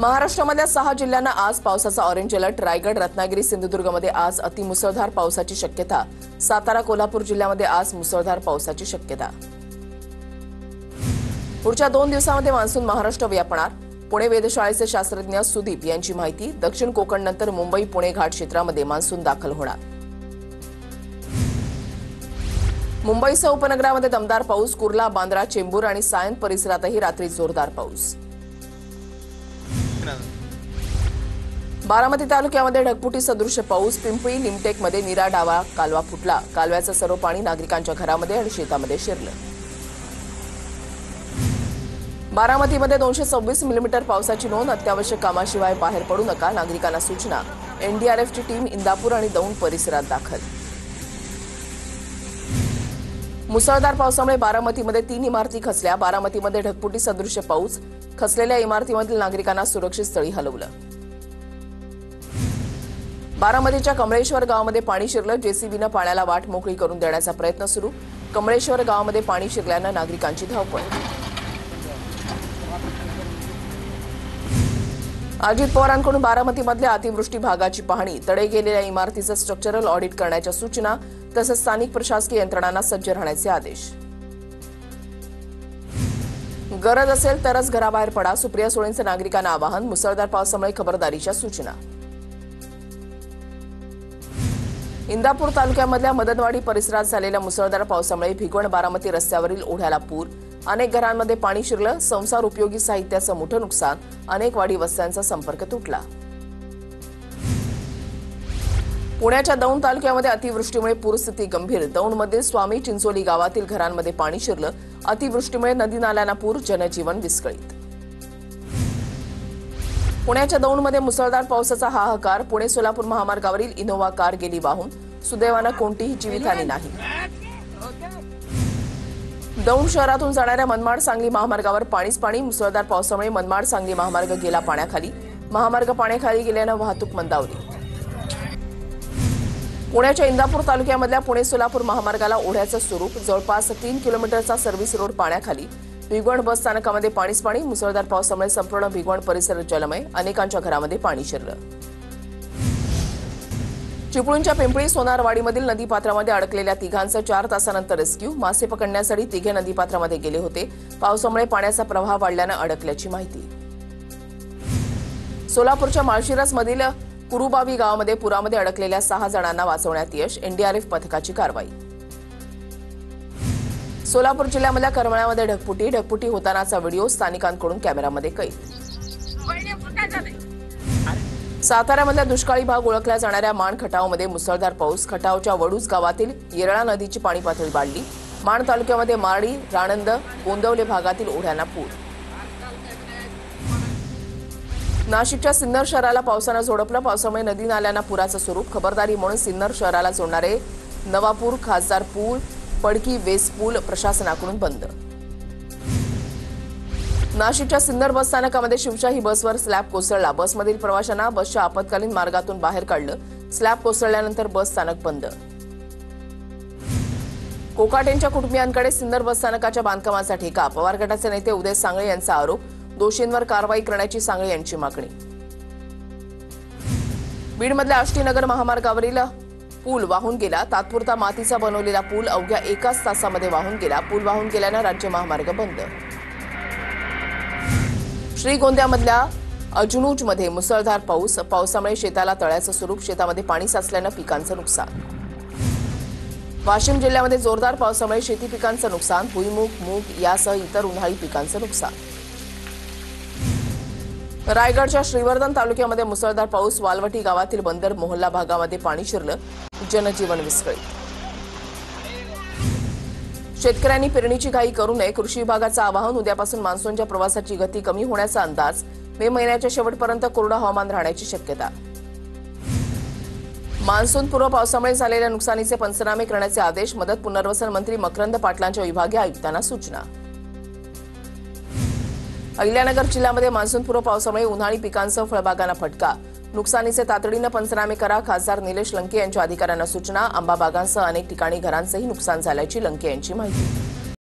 महाराष्ट्रामधल्या 6 जिल्ह्यांना आज पावसाचा ऑरेंज अलर्ट. रायगड, रत्नागिरी, सिंधुदुर्गमध्ये आज अतिमुसळधार पावसाची शक्यता. सातारा, कोल्हापूर जिल्ह्यामध्ये आज मुसळधार पावसाची शक्यता. पुढच्या 2 दिवसांमध्ये मान्सून महाराष्ट्र व्यापणार. पुणे वेधशाळेचे शास्त्रज्ञ सुदीप यांची माहिती. दक्षिण कोकण नंतर मुंबई पुणे घाट क्षेत्रामध्ये मान्सून दाखल होणार. मुंबईसह उपनगरामध्ये दमदार पाऊस. कुर्ला, बांद्रा, चेंबूर आणि सायन परिसरातही रात्री जोरदार पाऊस. बारामती तालुक्यामध्ये ढगफुटी सदृश पाऊस. पिंपळी, लिमटेकमध्ये नीरा डावा कालवा फुटला. कालव्याचं सर्व पाणी नागरिकांच्या घरामध्ये आणि शेतामध्ये शिरलं. बारामतीमध्ये 226 मिलीमीटर पावसाची नोंद. अत्यावश्यक कामाशिवाय बाहेर पडू नका, नागरिकांना सूचना. एनडीआरएफची टीम इंदापूर आणि दौंड परिसरात दाखल. मुसळधार पावसामुळे बारामतीमध्ये 3 इमारती खचल्या. बारामतीमध्ये ढगफुटी सदृश पाऊस. खचलेल्या इमारतीमधील नागरिकांना सुरक्षित स्थळी हलवलं. बारामतीच्या कमळेश्वर गावामध्ये पाणी शिरलं. जेसीबीनं पाण्याला वाट मोकळी करून देण्याचा प्रयत्न सुरू. कमळेश्वर गावामध्ये पाणी शिरल्यानं नागरिकांची धावपळ. अजित पवारांकडून बारामतीमधल्या अतिवृष्टी भागाची पाहणी. तडे गेलेल्या इमारतीचं स्ट्रक्चरल ऑडिट करण्याच्या सूचना. तसंच स्थानिक प्रशासकीय यंत्रणांना सज्ज राहण्याचे आदेश. गरज असेल तरच घराबाहेर पडा. सुप्रिया सुळेंचं नागरिकांना आवाहन. मुसळधार पावसामुळे खबरदारीच्या सूचना. इंदापूर तालुक्यामधल्या मदनवाडी परिसरात झालेल्या मुसळधार पावसामुळे भिगवण बारामती रस्त्यावरील ओढ्याला पूर. अनेक घरांमध्ये पाणी शिरलं. संसार उपयोगी साहित्याचं मोठं नुकसान. अनेक वाडी वस्त्यांचा संपर्क तुटला. पुण्याच्या दौंड तालुक्यामध्ये अतिवृष्टीमुळे पूरस्थिती गंभीर. दौंडमधील स्वामी चिंचोली गावातील घरांमध्ये पाणी शिरलं. अतिवृष्टीमुळे नदी नाल्यांना पूर. जनजीवन विस्कळीत. पुण्याच्या दौंडमध्ये मुसळधार पावसाचा हाहाकार. पुणे सोलापूर महामार्गावरील इनोव्हा कार गेली वाहून. सुदैवानं कोणतीही जीवितहानी नाही. दौंड शहरातून जाणाऱ्या मनमाड सांगली महामार्गावर पाणीच पाणी. मुसळधार पावसामुळे मनमाड सांगली महामार्ग गेला पाण्याखाली. महामार्ग पाण्याखाली गेल्यानं वाहतूक मंदावली. पुण्याच्या इंदापूर तालुक्यामधल्या पुणे सोलापूर महामार्गाला ओढ्याचं स्वरूप. जवळपास 3 किलोमीटरचा सर्व्हिस रोड पाण्याखाली. भिगवण बस स्थानकामध्ये पाणीच पाणी. मुसळधार पावसामुळे संपूर्ण भिगवण परिसर जलमय. अनेकांच्या घरामध्ये पाणी शिरलं. चिपळूणच्या पिंपळी सोनारवाडीमधील नदीपात्रामध्ये अडकलेल्या तिघांचं 4 तासानंतर रेस्क्यू. मासे पकडण्यासाठी तिघे नदीपात्रामध्ये गेले होते. पावसामुळे पाण्याचा प्रवाह वाढल्यानं अडकल्याची माहिती. सोलापूरच्या माळशिरसमधील कुरुबावी गावामध्ये पुरामध्ये अडकलेल्या 6 जणांना वाचवण्यात यश. एनडीआरएफ पथकाची कारवाई. सोलापूर जिल्ह्यामधल्या करमाळ्यामध्ये ढगफुटी होतानाचा व्हिडिओ स्थानिकांकडून कॅमेरामध्ये कैद. साताऱ्यामधल्या दुष्काळी भाग ओळखल्या जाणाऱ्या माण खटावमध्ये मुसळधार पाऊस. खटावच्या वडूज गावातील येरळा नदीची पाणी पातळी वाढली. माण तालुक्यामध्ये मारडी, राणंद, गोंदवले भागातील ओढ्यांना पूर. नाशिकच्या सिन्नर शहराला पावसानं झोडपलं. पावसामुळे नदी नाल्यांना पुराचं स्वरूप. खबरदारी म्हणून सिन्नर शहराला जोडणारे नवापूर, खासदार पूल, पडकी, वेस पूल प्रशासनाकडून बंद. नाशिकच्या सिन्नर बस स्थानकामध्ये शिवशाही बसवर स्लॅब कोसळला. बसमधील प्रवाशांना बसच्या आपत्कालीन मार्गातून बाहेर काढलं. स्लॅब कोसळल्यानंतर बस स्थानक बंद. कोकाटेंच्या कुटुंबियांकडे सिन्नर बस स्थानकाच्या बांधकामासाठी का? पवार गटाचे नेते उदय सांगळे यांचा आरोप. दोषींवर कारवाई करण्याची सांगळे यांची मागणी. बीडमधल्या आष्टीनगर महामार्गावरील पूल वाहून गेला. तात्पुरता मातीचा बनवलेला पूल अवघ्या 1 तासामध्ये वाहून गेला. पूल वाहून गेल्यानं राज्य महामार्ग बंद. श्रीगोंद्यामधल्या अजनुजमध्ये मुसळधार पाऊस. पावसामुळे शेताला तळ्याचं स्वरूप. शेतामध्ये पाणी साचल्यानं पिकांचं नुकसान. वाशिम जिल्ह्यामध्ये जोरदार पावसामुळे शेती पिकांचं नुकसान. भुईमूग, मूग यासह इतर उन्हाळी पिकांचं नुकसान. रायगडच्या श्रीवर्धन तालुक्यामध्ये मुसळधार पाऊस. वालवटी गावातील बंदर मोहल्ला भागामध्ये पाणी शिरलं. जनजीवन विस्कळीत. शेतकऱ्यांनी पेरणीची घाई करू नये. कृषी विभागाचं आवाहन. उद्यापासून मान्सूनच्या प्रवासाची गती कमी होण्याचा अंदाज. मे महिन्याच्या शेवटपर्यंत कोरडं हवामान राहण्याची शक्यता. मान्सूनपूर्व पावसामुळे झालेल्या नुकसानीचे पंचनामे करण्याचे आदेश. मदत पुनर्वसन मंत्री मकरंद पाटलांच्या विभागीय आयुक्तांना सूचना. अहिल्यानगर जिल्ह्यामध्ये मान्सूनपूर्व पावसामुळे उन्हाळी पिकांसह फळबागांना फटका. नुकसानीचे तातडीनं पंचनामे करा. खासदार निलेश लंके यांच्या अधिकाऱ्यांना सूचना. आंबा बागांसह अनेक ठिकाणी घरांचंही नुकसान झाल्याची लंके यांची माहिती.